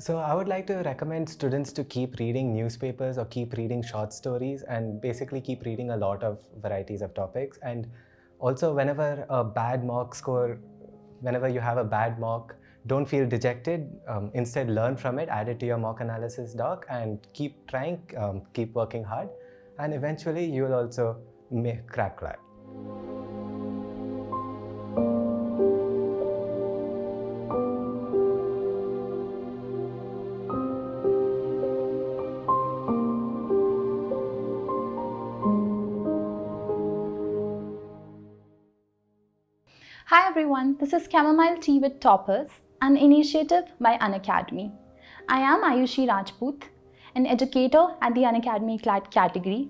So I would like to recommend students to keep reading newspapers or keep reading short stories and basically keep reading a lot of varieties of topics. And also whenever you have a bad mock, don't feel dejected. Instead, learn from it, add it to your mock analysis doc and keep trying, keep working hard. And eventually you will also crack CLAT. Hi everyone, this is Chamomile Tea with Toppers, an initiative by Unacademy. I am Ayushi Rajput, an educator at the Unacademy CLAT category.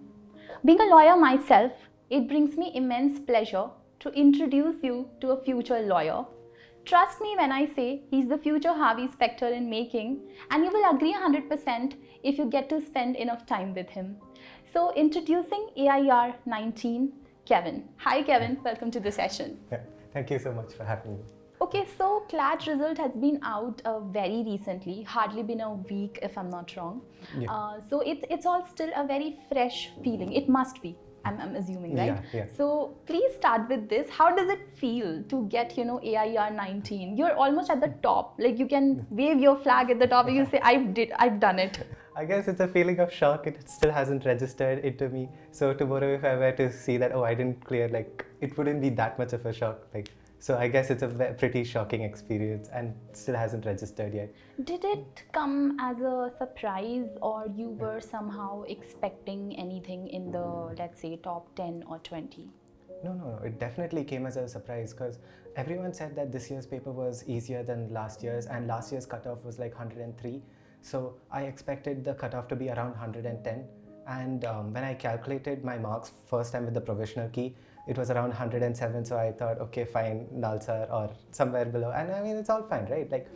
Being a lawyer myself, it brings me immense pleasure to introduce you to a future lawyer. Trust me when I say he's the future Harvey Specter in making, and you will agree 100% if you get to spend enough time with him. So introducing AIR 19, Kevin. Hi Kevin, welcome to the session. Thank you so much for having me. Okay, so CLAT result has been out very recently, hardly been a week if I'm not wrong. Yeah. So it's all still a very fresh feeling. It must be, I'm assuming, right? Yeah. So please start with this. How does it feel to get, AIR 19? You're almost at the top. Like you can wave your flag at the top and you say, I've done it. I guess it's a feeling of shock. It still hasn't registered into me. So tomorrow if I were to see that, oh, I didn't clear, like it wouldn't be that much of a shock. So I guess it's a pretty shocking experience and still hasn't registered yet. Did it come as a surprise or you were somehow expecting anything in the, let's say, top 10 or 20? No. It definitely came as a surprise because everyone said that this year's paper was easier than last year's and last year's cutoff was like 103. So I expected the cutoff to be around 110. And when I calculated my marks first time with the provisional key, it was around 107. So I thought, okay, fine, Nalsar or somewhere below. And I mean, it's all fine, right?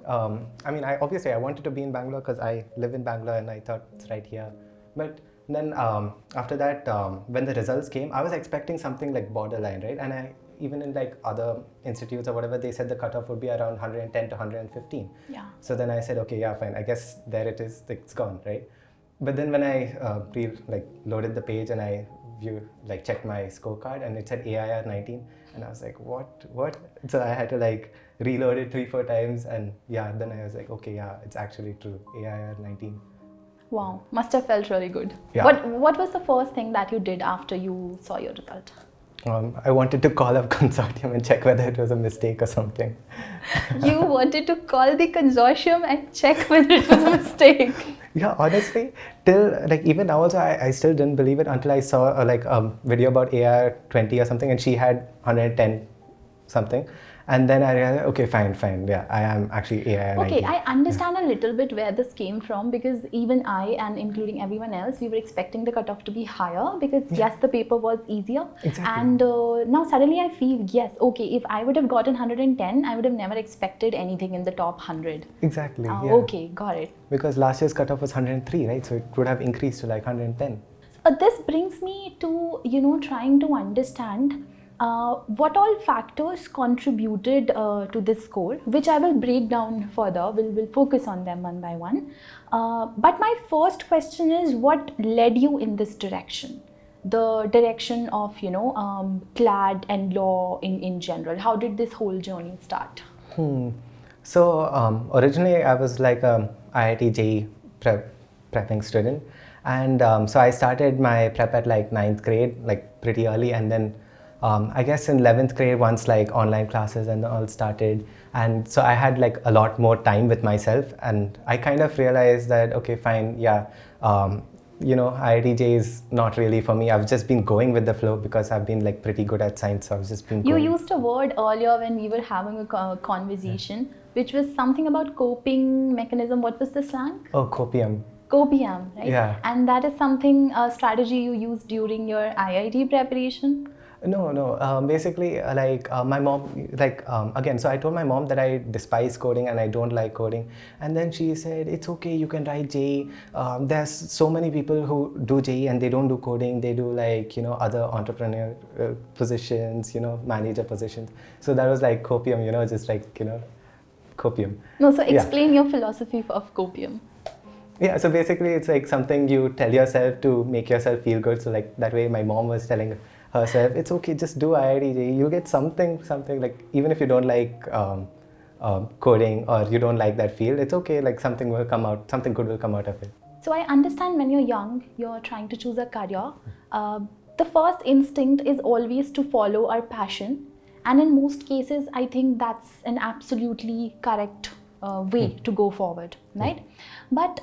Obviously I wanted to be in Bangalore because I live in Bangalore and I thought it's right here. But then after that, when the results came, I was expecting something like borderline, right? And even in like other institutes or whatever, they said the cutoff would be around 110 to 115. Yeah. So then I said, okay, yeah, fine. I guess there it is. It's gone, right? But then when I loaded the page and I checked my scorecard and it said AIR 19, and I was like, what? So I had to reload it 3-4 times, and yeah, then I was like, okay, yeah, it's actually true, AIR 19. Wow, must have felt really good. Yeah. What was the first thing that you did after you saw your result? I wanted to call up consortium and check whether it was a mistake or something. You wanted to call the consortium and check whether it was a mistake? Yeah, honestly, till even now also, I still didn't believe it until I saw a video about AIR 20 or something, and she had 110 something. And then I realized, okay, fine, yeah, I am actually AIR 19. Okay, I understand a little bit where this came from, because even I, and including everyone else, we were expecting the cutoff to be higher because yes, the paper was easier. Exactly. And now suddenly I feel, yes, okay, if I would have gotten 110, I would have never expected anything in the top 100. Exactly, yeah. Okay, got it. Because last year's cutoff was 103, right? So it would have increased to 110. This brings me to, trying to understand what all factors contributed to this score, which I will break down further. We'll focus on them one by one. But my first question is, what led you in this direction? The direction of, CLAT and law in general. How did this whole journey start? So originally I was like a IIT JEE prepping student. And so I started my prep at 9th grade, pretty early, and then I guess in 11th grade, once online classes and all started, and so I had a lot more time with myself, and I kind of realized that, okay, fine, yeah, IIT JEE is not really for me. I've just been going with the flow because I've been pretty good at science, so I've just been going. You used a word earlier when we were having a conversation, which was something about coping mechanism. What was the slang? Oh, copium. Copium, right? Yeah. And that is something, a strategy you used during your IIT preparation? No. Basically, my mom, again, so I told my mom that I despise coding and I don't like coding. And then she said, it's okay, you can write JEE. There's so many people who do JEE and they don't do coding. They do other entrepreneur positions, manager positions. So that was copium, just copium. No, so explain your philosophy of copium. Yeah, so basically it's like something you tell yourself to make yourself feel good. So like that way my mom was telling herself, it's okay, just do IITJ. You'll get something like, even if you don't like coding or you don't like that field, it's okay, like something will come out, something good will come out of it. So I understand when you're young, you're trying to choose a career. The first instinct is always to follow our passion. And in most cases, I think that's an absolutely correct way to go forward, right? But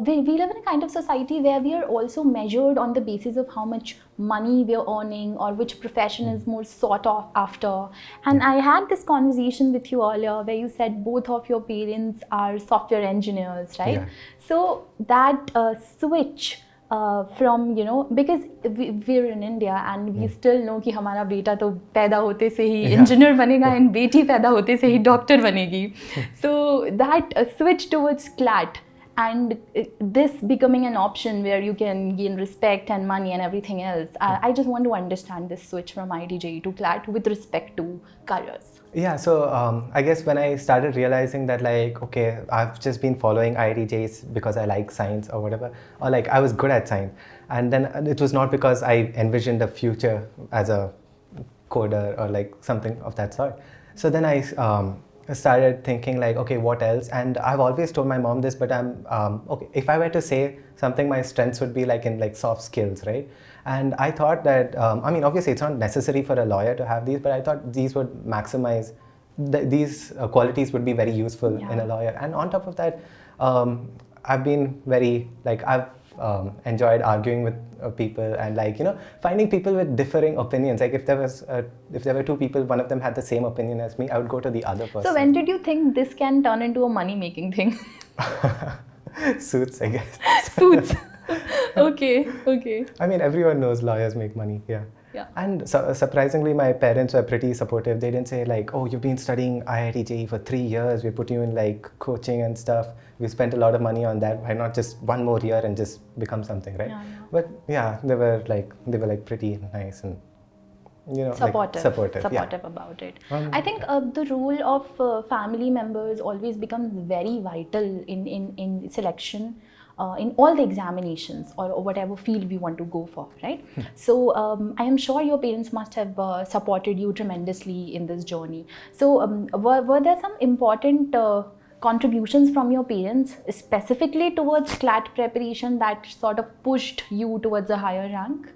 we live in a kind of society where we are also measured on the basis of how much money we are earning or which profession is more sought after. And I had this conversation with you earlier where you said both of your parents are software engineers, right? Yeah. So that switch from, you know, because we're in India and we still know कि हमारा बेटा तो पैदा होते से ही engineer बनेगा and बेटी पैदा होते से ही doctor बनेगी. So that switch towards CLAT and this becoming an option where you can gain respect and money and everything else. I just want to understand this switch from IITJ to CLAT with respect to careers. Yeah, so I guess when I started realizing that, like, okay, I've just been following IITJs because I like science or whatever, or like I was good at science, and then it was not because I envisioned a future as a coder or like something of that sort. So then I started thinking like, okay, what else? And I've always told my mom this, but I'm okay, if I were to say something, my strengths would be like in like soft skills, right? And I thought that, I mean, obviously it's not necessary for a lawyer to have these, but I thought these would maximize, these qualities would be very useful in a lawyer. And on top of that, I've been very, like, I've enjoyed arguing with people and like, you know, finding people with differing opinions. Like if there were two people, one of them had the same opinion as me, I would go to the other person. So when did you think this can turn into a money-making thing? Suits, I guess. Suits. Okay. I mean, everyone knows lawyers make money, yeah. And so, surprisingly, my parents were pretty supportive. They didn't say like, oh, you've been studying IITJ for 3 years, we put you in like coaching and stuff. We spent a lot of money on that. Why not just one more year and just become something, right? But yeah, they were like pretty nice and, you know, supportive yeah. about it. I think the role of family members always becomes very vital in selection. In all the examinations or whatever field we want to go for, right? So I am sure your parents must have supported you tremendously in this journey. So were there some important contributions from your parents specifically towards CLAT preparation that sort of pushed you towards a higher rank?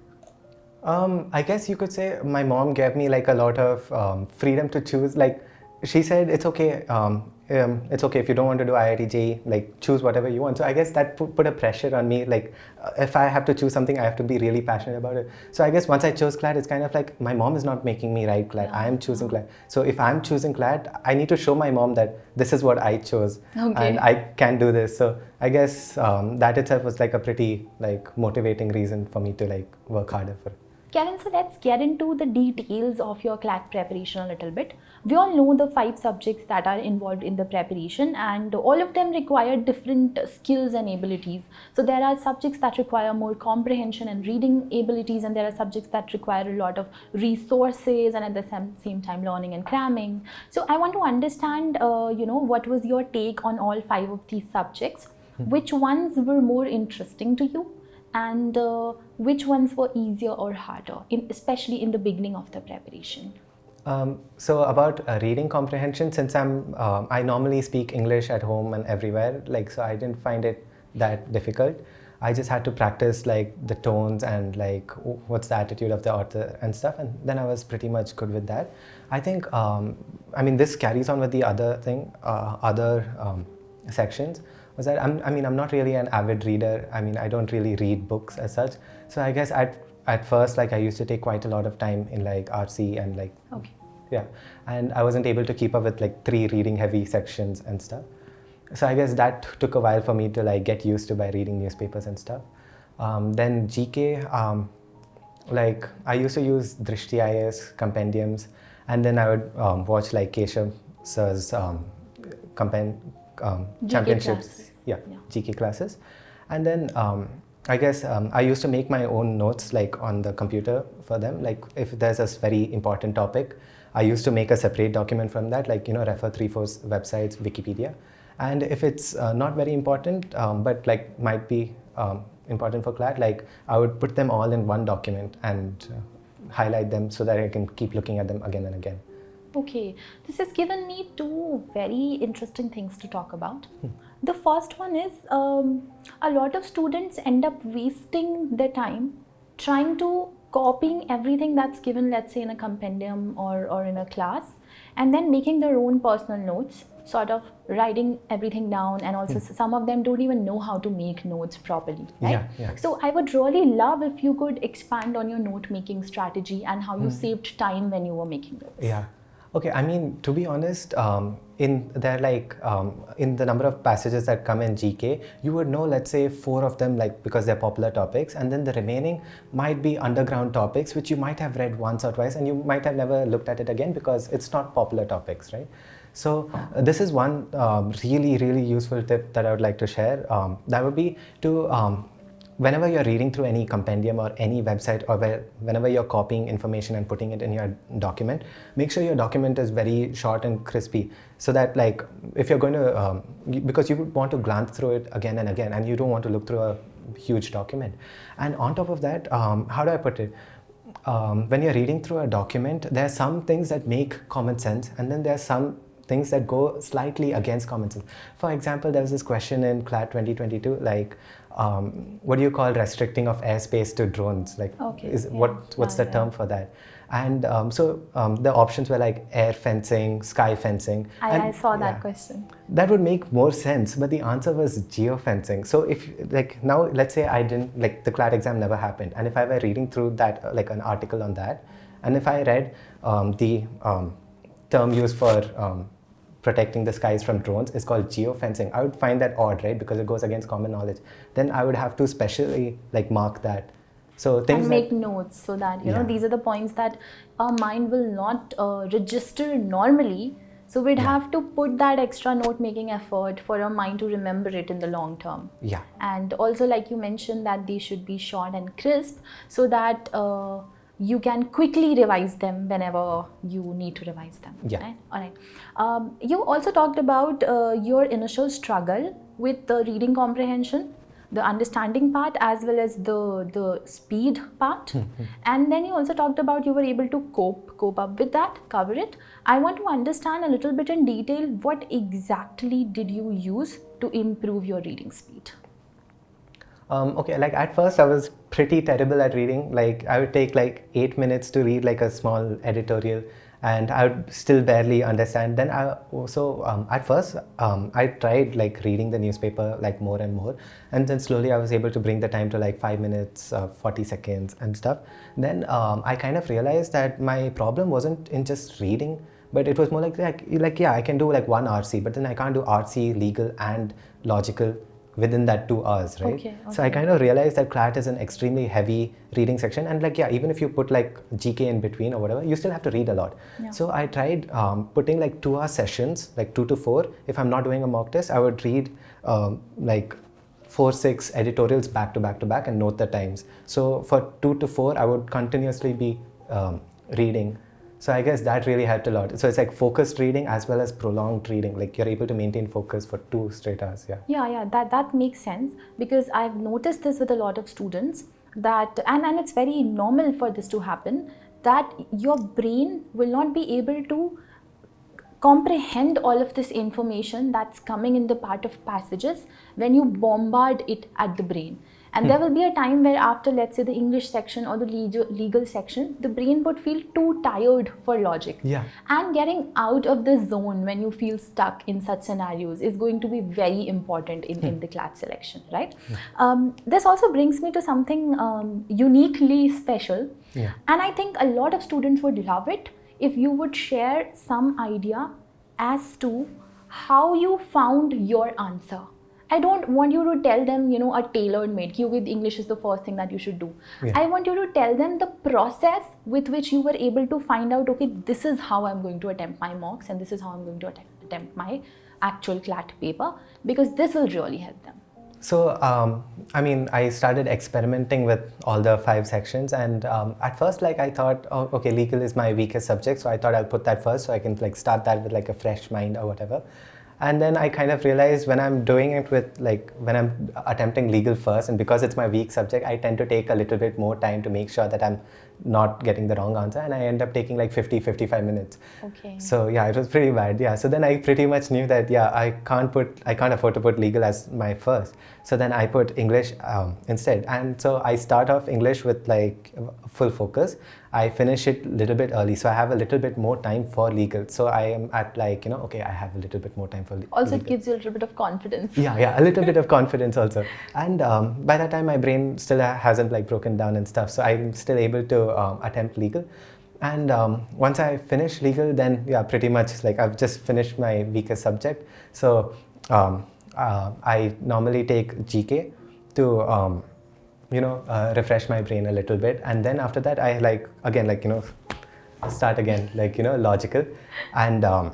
I guess you could say my mom gave me like a lot of freedom to choose. Like she said, it's okay. It's okay if you don't want to do IITJ, like choose whatever you want. So I guess that put a pressure on me. Like if I have to choose something, I have to be really passionate about it. So I guess once I chose CLAT, it's kind of like my mom is not making me write CLAT. I am choosing CLAT. So if I'm choosing CLAT, I need to show my mom that this is what I chose and I can do this. So I guess that itself was like a pretty like motivating reason for me to like work harder for it. Karen, so let's get into the details of your CLAT preparation a little bit. We all know the 5 subjects that are involved in the preparation and all of them require different skills and abilities. So there are subjects that require more comprehension and reading abilities, and there are subjects that require a lot of resources and at the same time learning and cramming. So I want to understand, you know, what was your take on all 5 of these subjects? Which ones were more interesting to you? And which ones were easier or harder, especially in the beginning of the preparation? So about reading comprehension, since I normally speak English at home and everywhere, like so I didn't find it that difficult. I just had to practice like the tones and like what's the attitude of the author and stuff, and then I was pretty much good with that. I think I mean this carries on with the other thing, sections. Was that I'm not really an avid reader. I mean, I don't really read books as such. So I guess at first, like I used to take quite a lot of time in like RC and like, yeah. And I wasn't able to keep up with like 3 reading heavy sections and stuff. So I guess that took a while for me to like get used to by reading newspapers and stuff. Then GK, like I used to use Drishti IS compendiums, and then I would watch like Keshav sir's championships, GK classes. And then I guess I used to make my own notes like on the computer for them. Like if there's a very important topic, I used to make a separate document from that, like, refer 3-4 websites, Wikipedia. And if it's not very important, but like might be important for CLAT, like I would put them all in one document and highlight them so that I can keep looking at them again and again. Okay, this has given me two very interesting things to talk about. The first one is a lot of students end up wasting their time trying to copying everything that's given, let's say in a compendium or in a class, and then making their own personal notes, sort of writing everything down, and also some of them don't even know how to make notes properly, right? Yeah. So I would really love if you could expand on your note making strategy and how you saved time when you were making notes. Yeah. Okay, I mean, to be honest, in the number of passages that come in GK, you would know, let's say 4 of them, like, because they're popular topics, and then the remaining might be underground topics which you might have read once or twice and you might have never looked at it again because it's not popular topics, right? So this is one really, really useful tip that I would like to share. That would be to whenever you're reading through any compendium or any website, or whenever you're copying information and putting it in your document, make sure your document is very short and crispy, so that, like, if you're going to, because you would want to glance through it again and again, and you don't want to look through a huge document. And on top of that, how do I put it? When you're reading through a document, there are some things that make common sense, and then there are some things that go slightly against common sense. For example, there was this question in CLAT 2022, like, what do you call restricting of airspace to drones? Like, what's the term for that? And so the options were like air fencing, sky fencing. I saw that question. That would make more sense, but the answer was geofencing. So if, like, now let's say I didn't, like, the CLAT exam never happened, and if I were reading through that, like an article on that, and if I read the term used for protecting the skies from drones is called geofencing, I would find that odd, right? Because it goes against common knowledge. Then I would have to specially, like, mark that. So things and make notes, so that you know these are the points that our mind will not register normally. So we'd have to put that extra note making effort for our mind to remember it in the long term. Yeah. And also, like you mentioned, that they should be short and crisp, so that you can quickly revise them whenever you need to revise them. Yeah. Right? All right. You also talked about your initial struggle with the reading comprehension, the understanding part, as well as the speed part. And then you also talked about you were able to cope up with that, cover it. I want to understand a little bit in detail, what exactly did you use to improve your reading speed? Okay, like at first I was pretty terrible at reading. Like I would take like 8 minutes to read like a small editorial, and I would still barely understand. Then I also, at first, I tried like reading the newspaper like more and more, and then slowly I was able to bring the time to like 5 minutes, 40 seconds and stuff. Then I kind of realized that my problem wasn't in just reading, but it was more like yeah, I can do like one RC, but then I can't do RC, legal and logical within that 2 hours, right? Okay. So I kind of realized that CLAT is an extremely heavy reading section, and like, yeah, even if you put like GK in between or whatever, you still have to read a lot. Yeah. So I tried putting like 2-hour sessions, like 2 to 4. If I'm not doing a mock test, I would read like 4-6 editorials back to back to back and note the times. So for 2 to 4, I would continuously be reading. So I guess that really helped a lot. So it's like focused reading as well as prolonged reading. Like you're able to maintain focus for 2 straight hours. Yeah, that makes sense, because I've noticed this with a lot of students, that and it's very normal for this to happen, that your brain will not be able to comprehend all of this information that's coming in the part of passages when you bombard it at the brain. And there will be a time where after, let's say, the English section or the legal section, the brain would feel too tired for logic. Yeah. And getting out of the zone when you feel stuck in such scenarios is going to be very important in the CLAT selection, right? This also brings me to something uniquely special. Yeah. And I think a lot of students would love it if you would share some idea as to how you found your answer. I don't want you to tell them, a tailor-made, with English is the first thing that you should do. Yeah. I want you to tell them the process with which you were able to find out, okay, this is how I'm going to attempt my mocks and this is how I'm going to attempt my actual CLAT paper, because this will really help them. So, I mean, I started experimenting with all the 5 sections, and at first, like, I thought, oh, okay, legal is my weakest subject, so I thought I'll put that first so I can like start that with like a fresh mind or whatever. And then I kind of realized when I'm doing it with like when I'm attempting legal first, and because it's my weak subject, I tend to take a little bit more time to make sure that I'm not getting the wrong answer, and I end up taking like 55 minutes. Okay. So yeah, it was pretty bad. Yeah, so then I pretty much knew that yeah, I can't afford to put legal as my first. So then I put English instead, and so I start off English with like full focus. I finish it a little bit early, so I have a little bit more time for legal. So I am at like, okay, I have a little bit more time for Also, legal. it gives you a little bit of confidence. Yeah, a little bit of confidence also. And by that time, my brain still hasn't like broken down and stuff, so I'm still able to attempt legal. And once I finish legal, then yeah, pretty much like I've just finished my weakest subject. So I normally take GK to refresh my brain a little bit, and then after that I start again logical, and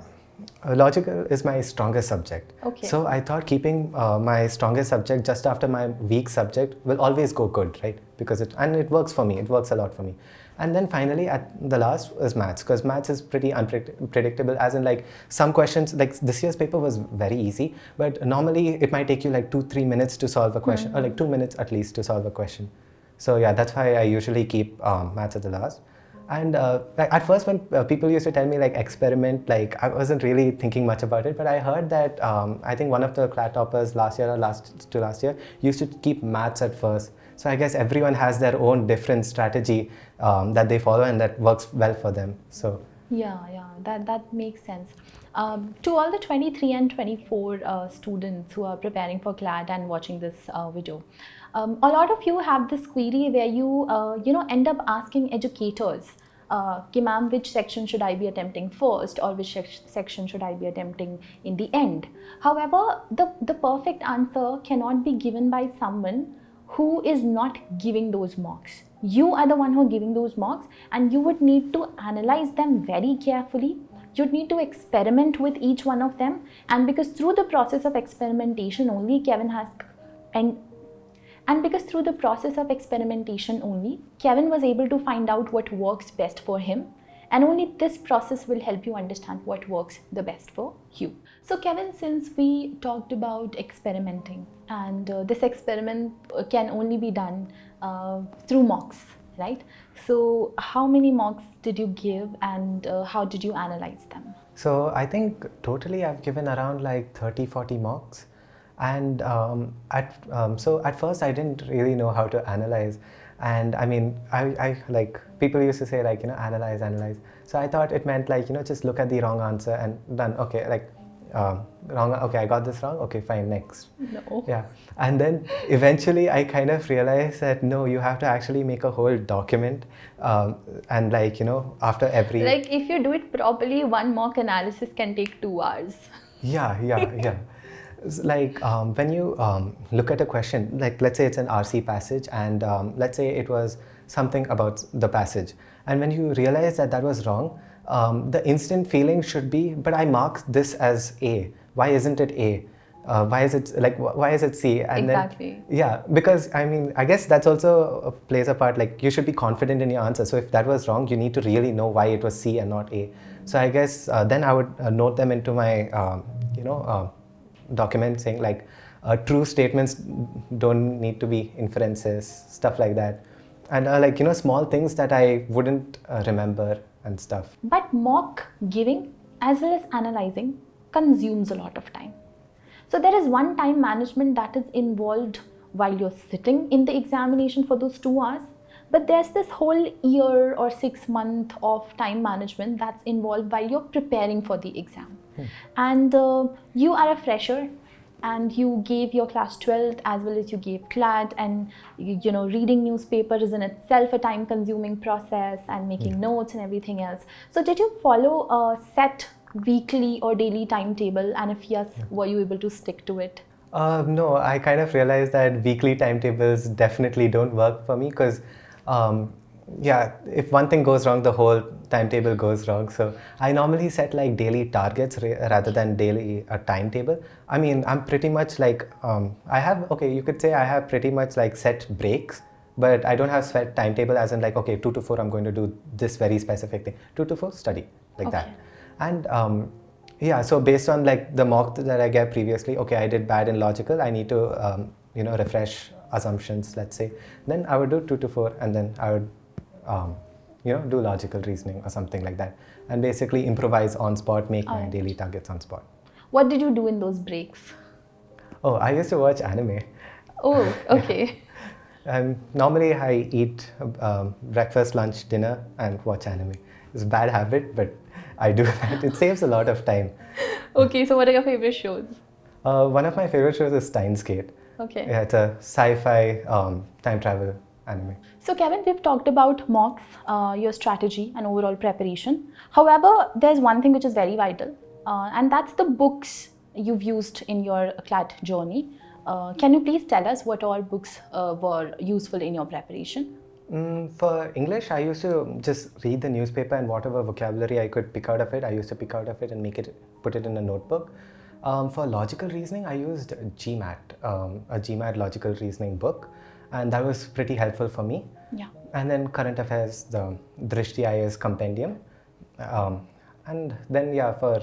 logical is my strongest subject. Okay. So I thought keeping my strongest subject just after my weak subject will always go good, right? Because it works for me. It works a lot for me. And then finally at the last is maths, because maths is pretty unpredictable, as in like some questions, like this year's paper was very easy, but normally it might take you like 2-3 minutes to solve a question, or like 2 minutes at least to solve a question. So yeah, that's why I usually keep maths at the last. And like at first when people used to tell me like experiment, like I wasn't really thinking much about it, but I heard that I think one of the CLAT toppers last year or last year used to keep maths at first. So I guess everyone has their own different strategy that they follow and that works well for them. So yeah, that makes sense. To all the 23 and 24 students who are preparing for CLAT and watching this video, a lot of you have this query where you end up asking educators, कि ma'am, which section should I be attempting first, or which section should I be attempting in the end. However, the perfect answer cannot be given by someone who is not giving those marks. You are the one who are giving those marks, and you would need to analyze them very carefully. You'd need to experiment with each one of them, and because through the process of experimentation only, Kevin was able to find out what works best for him, and only this process will help you understand what works the best for you. So Kevin, since we talked about experimenting, and this experiment can only be done through mocks, right? So how many mocks did you give, and how did you analyze them? So I think totally I've given around like 30-40 mocks. And so at first I didn't really know how to analyze, and I mean I like people used to say like analyze. So I thought it meant like just look at the wrong answer and done. Okay, like wrong. Okay, I got this wrong. Okay, fine, next. No. Yeah, and then eventually I kind of realized that no, you have to actually make a whole document, and like after every. Like if you do it properly, one mock analysis can take 2 hours. Yeah. Like when you look at a question, like let's say it's an RC passage, and let's say it was something about the passage, and when you realize that was wrong, the instant feeling should be, but I marked this as A. Why isn't it A? Why is it C? And exactly. Then, yeah, because I mean, I guess that's also plays a part. Like you should be confident in your answer. So if that was wrong, you need to really know why it was C and not A. So I guess then I would note them into my document saying like true statements don't need to be inferences, stuff like that, and small things that I wouldn't remember and stuff. But mock giving as well as analyzing consumes a lot of time. So there is one time management that is involved while you're sitting in the examination for those 2 hours, but there's this whole year or 6 months of time management that's involved while you're preparing for the exam. And you are a fresher, and you gave your class 12th as well as you gave CLAT, and reading newspaper is in itself a time consuming process, and making notes and everything else. So did you follow a set weekly or daily timetable, and if yes, were you able to stick to it? No, I kind of realized that weekly timetables definitely don't work for me, because yeah, if one thing goes wrong, the whole timetable goes wrong. So I normally set like daily targets rather than daily timetable. I mean, I'm pretty much like, you could say I have pretty much like set breaks, but I don't have set timetable as in like, okay, 2 to 4, I'm going to do this very specific thing. 2 to 4, study, like that. And yeah, so based on like the mock that I gave previously, okay, I did bad in logical, I need to, refresh assumptions, let's say. Then I would do 2 to 4, and then I would do logical reasoning or something like that, and basically improvise on spot, make my daily targets on spot. What did you do in those breaks? Oh, I used to watch anime. Oh, okay. Normally I eat breakfast, lunch, dinner, and watch anime. It's a bad habit, but I do that. It saves a lot of time. Okay, so what are your favorite shows? One of my favorite shows is Steins Gate. Okay. Yeah, it's a sci-fi time travel anime. So Kevin, we've talked about mocks, your strategy and overall preparation. However, there's one thing which is very vital, and that's the books you've used in your CLAT journey. Can you please tell us what all books were useful in your preparation? For English, I used to just read the newspaper, and whatever vocabulary I could pick out of it, I used to pick out of it and put it in a notebook. For logical reasoning, I used GMAT, a GMAT logical reasoning book, and that was pretty helpful for me. Yeah. And then current affairs, the Drishti IAS compendium. And then for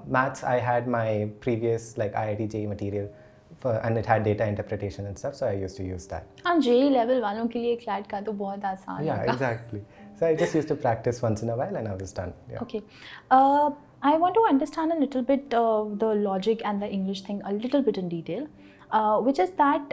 maths, I had my previous like IIT JEE material, and it had data interpretation and stuff, so I used to use that. And JEE level वालों के लिए CLAT का तो बहुत आसान Yeah, होगा. exactly. So I just used to practice once in a while, and I was done. Yeah. Okay. I want to understand a little bit the logic and the English thing a little bit in detail, which is that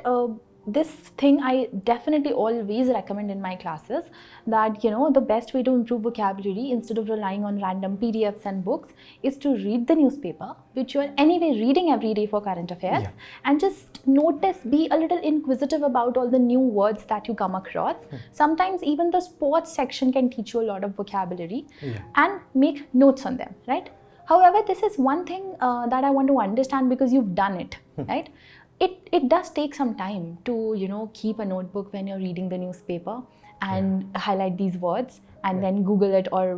this thing I definitely always recommend in my classes, that the best way to improve vocabulary instead of relying on random PDFs and books is to read the newspaper, which you are anyway reading every day for current affairs, and just notice, be a little inquisitive about all the new words that you come across. Sometimes even the sports section can teach you a lot of vocabulary, and make notes on them, right? However, this is one thing that I want to understand, because you've done it, right? It does take some time to keep a notebook when you're reading the newspaper and highlight these words and then Google it or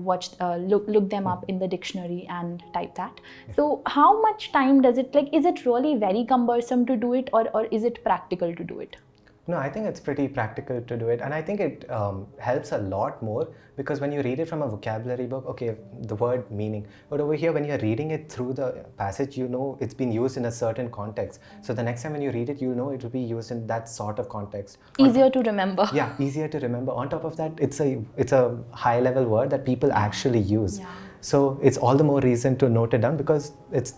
look them up in the dictionary and type that. So how much time does it, is it really very cumbersome to do it, or is it practical to do it? No, I think it's pretty practical to do it, and I think it helps a lot more, because when you read it from a vocabulary book, okay, the word meaning, but over here when you're reading it through the passage, it's been used in a certain context. So the next time when you read it, it will be used in that sort of context. Easier to remember. Yeah, easier to remember. On top of that, it's a high level word that people actually use. Yeah. So it's all the more reason to note it down, because it's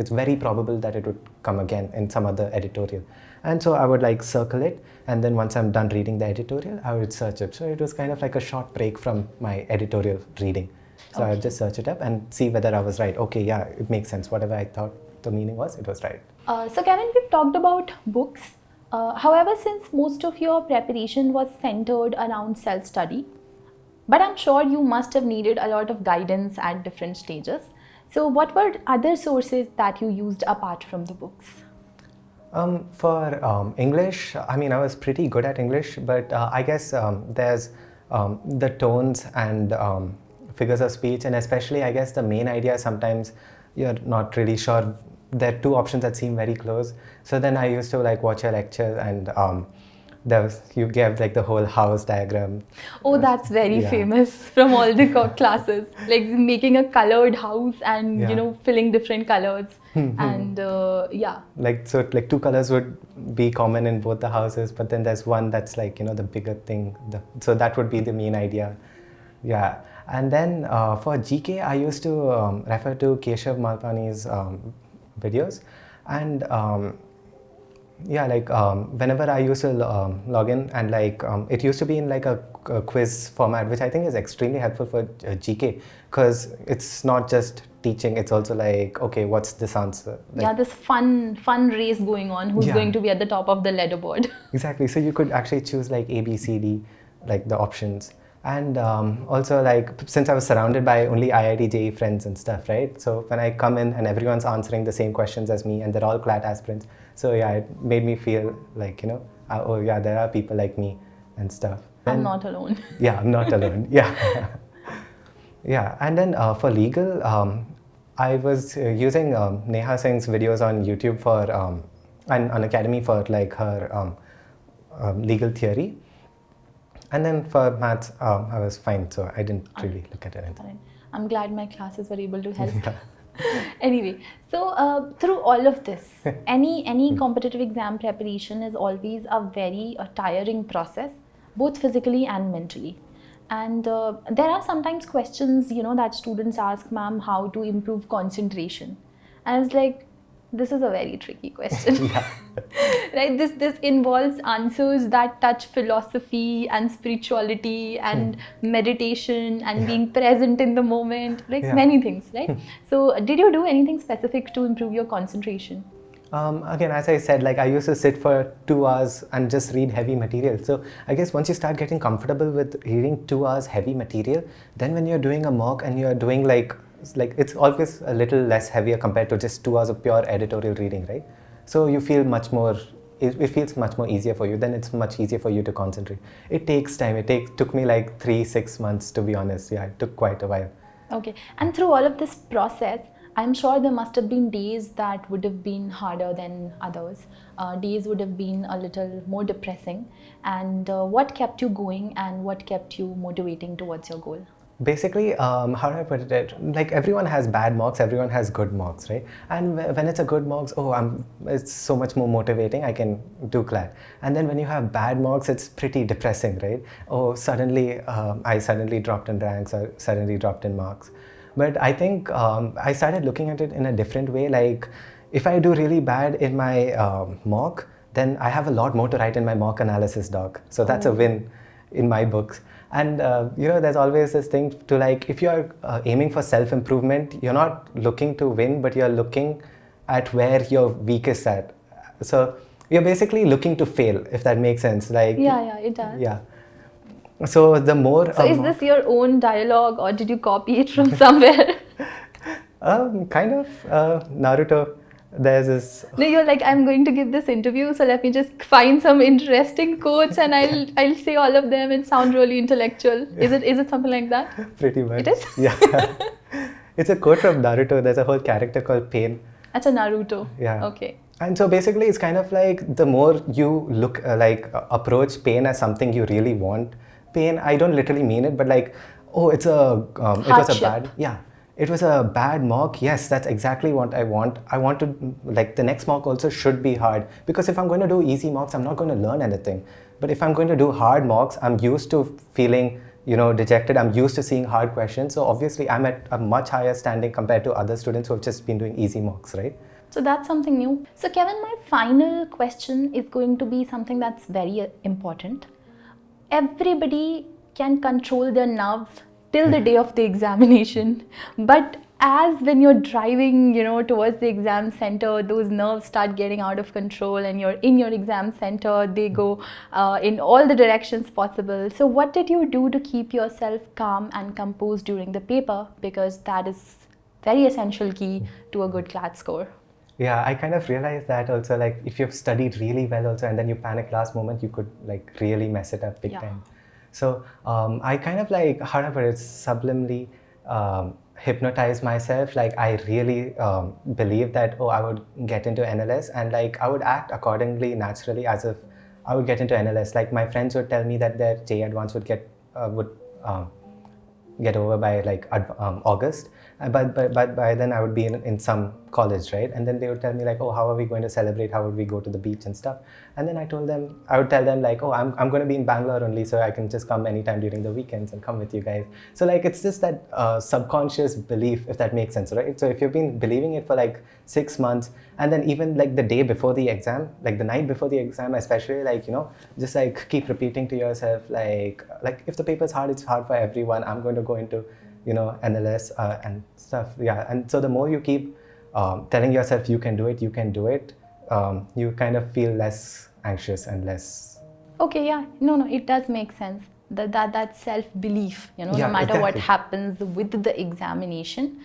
very probable that it would come again in some other editorial. And so I would circle it, and then once I'm done reading the editorial, I would search it. So it was kind of like a short break from my editorial reading. So I would just search it up and see whether I was right. Okay, yeah, it makes sense. Whatever I thought the meaning was, it was right. So Kevin, we've talked about books. However, since most of your preparation was centered around self-study, but I'm sure you must have needed a lot of guidance at different stages. So what were other sources that you used apart from the books? For English, I mean, I was pretty good at English, but I guess there's the tones and figures of speech, and especially, I guess, the main idea, sometimes you're not really sure. There are two options that seem very close. So then I used to watch your lecture, and you gave the whole house diagram. Oh, that's very famous from all the classes, making a colored house and filling different colors. And so two colors would be common in both the houses, but then there's one that's the bigger thing, so that would be the main idea. Yeah. And then for GK, I used to refer to Keshav Malpani's videos, and whenever I used to log in, and it used to be in a quiz format, which I think is extremely helpful for GK, because it's not just teaching, it's also okay, what's this answer? This fun race going on, who's going to be at the top of the leaderboard. Exactly, so you could actually choose A, B, C, D, the options. And also since I was surrounded by only IIT JEE friends and stuff, right? So when I come in and everyone's answering the same questions as me, and they're all CLAT aspirants, so it made me feel oh yeah, there are people like me and stuff. I'm not alone. Yeah, I'm not alone. Yeah. Yeah, and then for legal, I was using Neha Singh's videos on YouTube for and Unacademy for like her legal theory. And then for maths, I was fine, so I didn't really look at anything. Fine. I'm glad my classes were able to help. Yeah. Anyway, so through all of this, any competitive exam preparation is always a very tiring process, both physically and mentally. And there are sometimes questions, that students ask, ma'am, how to improve concentration. And I was like, this is a very tricky question. Right? This involves answers that touch philosophy and spirituality and meditation and being present in the moment, like many things, right? So did you do anything specific to improve your concentration? Again, as I said, like I used to sit for 2 hours and just read heavy material. So I guess once you start getting comfortable with reading 2 hours heavy material, then when you're doing a mock and you're doing like it's always a little less heavier compared to just 2 hours of pure editorial reading, right? So you feel much more, it feels much more easier for you, then it's much easier for you to concentrate. It takes time, took me like 3-6 months to be honest. Yeah, it took quite a while. Okay, and through all of this process, I'm sure there must have been days that would have been harder than others. Days would have been a little more depressing. And what kept you going and what kept you motivating towards your goal? Basically, how do I put it? Like everyone has bad mocks, everyone has good mocks, right? And when it's a good mocks, it's so much more motivating. I can do CLAT. And then when you have bad mocks, it's pretty depressing, right? Suddenly I suddenly dropped in ranks or suddenly dropped in marks. But I think I started looking at it in a different way. Like if I do really bad in my mock, then I have a lot more to write in my mock analysis doc. So that's a win in my books. And there's always this thing to like, if you're aiming for self-improvement, you're not looking to win, but you're looking at where you're weakest at. So you're basically looking to fail, if that makes sense. Like yeah, it does. Yeah. So the more... So is this your own dialogue or did you copy it from somewhere? Kind of. Naruto, there's this... No, you're like, I'm going to give this interview, so let me just find some interesting quotes and I'll say all of them and sound really intellectual. Is it something like that? Pretty much. It is? Yeah. It's a quote from Naruto. There's a whole character called Pain. That's a Naruto. Yeah. Okay. And so basically it's kind of like the more you look approach pain as something you really want. Pain, I don't literally mean it, but like, it was a bad mock. Yes, that's exactly what I want. I want to, like, the next mock also should be hard, because if I'm going to do easy mocks, I'm not going to learn anything. But if I'm going to do hard mocks, I'm used to feeling, dejected. I'm used to seeing hard questions. So obviously I'm at a much higher standing compared to other students who have just been doing easy mocks, right? So that's something new. So Kevin, my final question is going to be something that's very important. Everybody can control their nerves till the day of the examination, but as when you're driving, towards the exam center, those nerves start getting out of control and you're in your exam center, they go in all the directions possible. So what did you do to keep yourself calm and composed during the paper? Because that is very essential key to a good CLAT score. Yeah, I kind of realized that also, like if you've studied really well also and then you panic last moment, you could like really mess it up big time. So I kind of like, how do I put it, subliminally hypnotize myself. Like I really believed that, I would get into NLS, and like I would act accordingly naturally as if I would get into NLS. Like my friends would tell me that their JEE Advance would get over by like August, but by then I would be in some college, right? And then they would tell me like, how are we going to celebrate? How would we go to the beach and stuff? And then I would tell them like, I'm going to be in Bangalore only, so I can just come anytime during the weekends and come with you guys. So like it's just that subconscious belief, if that makes sense, right? So if you've been believing it for like 6 months, and then even like the day before the exam, like the night before the exam especially, like just like keep repeating to yourself like if the paper's hard, it's hard for everyone. I'm going to go into NLS and stuff. Yeah. And so the more you keep telling yourself you can do it, you kind of feel less anxious and less... Okay, yeah. No, it does make sense. That self-belief, no matter what happens with the examination,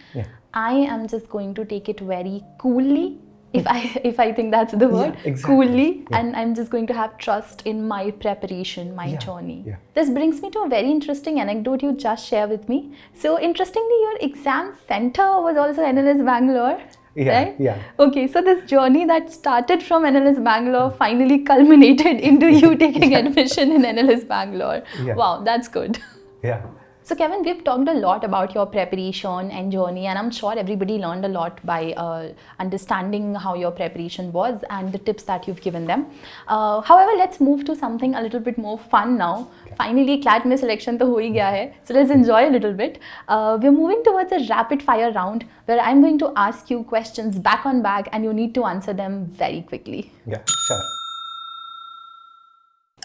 I am just going to take it very coolly if I think that's the word, exactly. coolly, Yeah. and I'm just going to have trust in my preparation, my journey. Yeah. This brings me to a very interesting anecdote you just shared with me. So interestingly, your exam center was also NLS Bangalore. Yeah, right? yeah. Okay, so this journey that started from NLS Bangalore finally culminated into you taking admission in NLS Bangalore. Yeah. Wow, that's good. Yeah. So Kevin, we've talked a lot about your preparation and journey, and I'm sure everybody learned a lot by understanding how your preparation was and the tips that you've given them. However, let's move to something a little bit more fun now. Okay. Finally, CLAT mein selection to ho hi gaya hai. So let's enjoy a little bit. We're moving towards a rapid fire round where I'm going to ask you questions back on back and you need to answer them very quickly. Yeah, sure.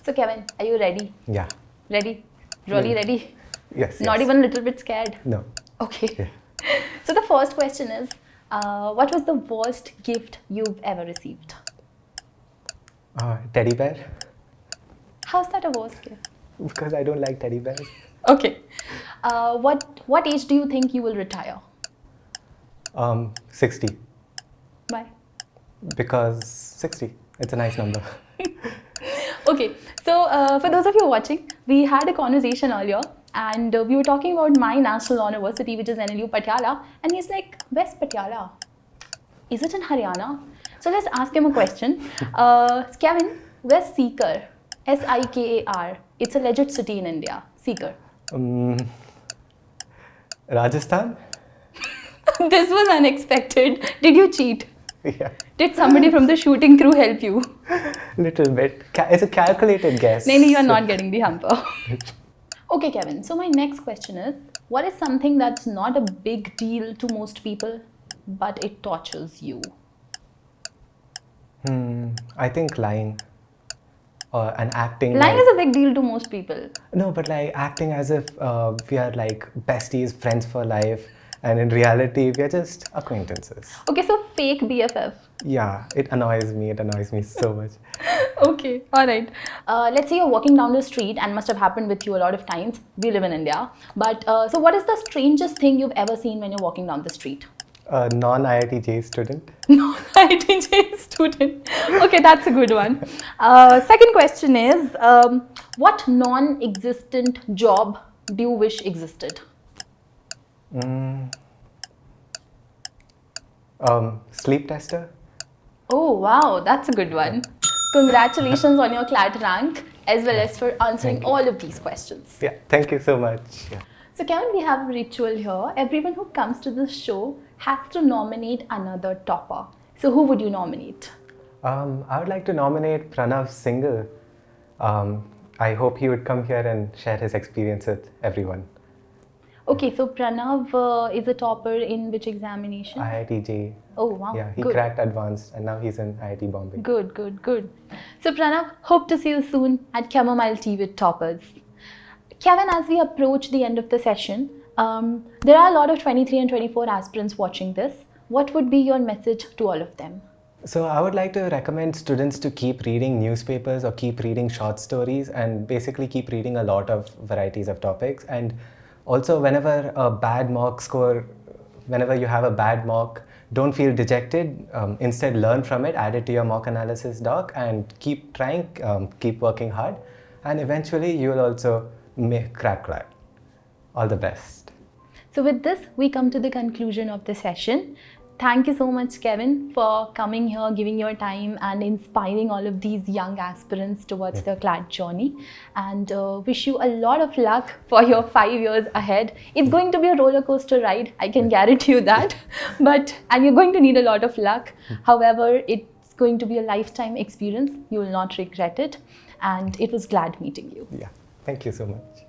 So Kevin, are you ready? Yeah. Ready? Really ready? Yes. Not even a little bit scared? No. Okay. Yeah. So the first question is, what was the worst gift you've ever received? Teddy bear. How's that a worst gift? Because I don't like teddy bears. Okay. What age do you think you will retire? 60. Why? Because 60. It's a nice number. Okay. So for those of you watching, we had a conversation earlier. And we were talking about my national university, which is NLU Patiala. And he's like, where's Patiala? Is it in Haryana? So let's ask him a question. Kevin, where's Sikar? S-I-K-A-R. It's a legit city in India. Sikar. Rajasthan? This was unexpected. Did you cheat? Yeah. Did somebody from the shooting crew help you? Little bit. It's a calculated guess. No, you are not getting the hamper. Okay, Kevin. So my next question is, what is something that's not a big deal to most people, but it tortures you? I think lying. And acting. Lying is a big deal to most people. No, but like acting as if we are like besties, friends for life. And in reality, we are just acquaintances. Okay, so fake BFF. Yeah, it annoys me. It annoys me so much. Okay, all right. Let's say you're walking down the street, and must have happened with you a lot of times. We live in India. But so what is the strangest thing you've ever seen when you're walking down the street? A non-IITJ student. Non-IITJ student. Okay, that's a good one. Second question is, what non-existent job do you wish existed? Sleep tester. Oh wow, that's a good one. Congratulations on your CLAT rank as well as for answering all of these questions. Yeah, thank you so much. Yeah. So Kevin, we have a ritual here. Everyone who comes to this show has to nominate another topper. So who would you nominate? I would like to nominate Pranav Singhal. I hope he would come here and share his experience with everyone. Okay, so Pranav is a topper in which examination? IITJ. Oh wow. Yeah, he good. cracked advanced and now he's in IIT Bombay. Good, good, good. So Pranav, hope to see you soon at Chamomile Tea with Toppers. Kevin, as we approach the end of the session, there are a lot of 23 and 24 aspirants watching this. What would be your message to all of them? So I would like to recommend students to keep reading newspapers or keep reading short stories and basically keep reading a lot of varieties of topics. And also, whenever you have a bad mock, don't feel dejected. Instead, learn from it, add it to your mock analysis doc, and keep trying, keep working hard. And eventually, you will also crack CLAT. All the best. So with this, we come to the conclusion of the session. Thank you so much, Kevin, for coming here, giving your time and inspiring all of these young aspirants towards their CLAT journey. And wish you a lot of luck for your 5 years ahead. It's going to be a roller coaster ride, I can guarantee you that. And you're going to need a lot of luck. However, it's going to be a lifetime experience. You will not regret it. And it was glad meeting you. Yeah, thank you so much.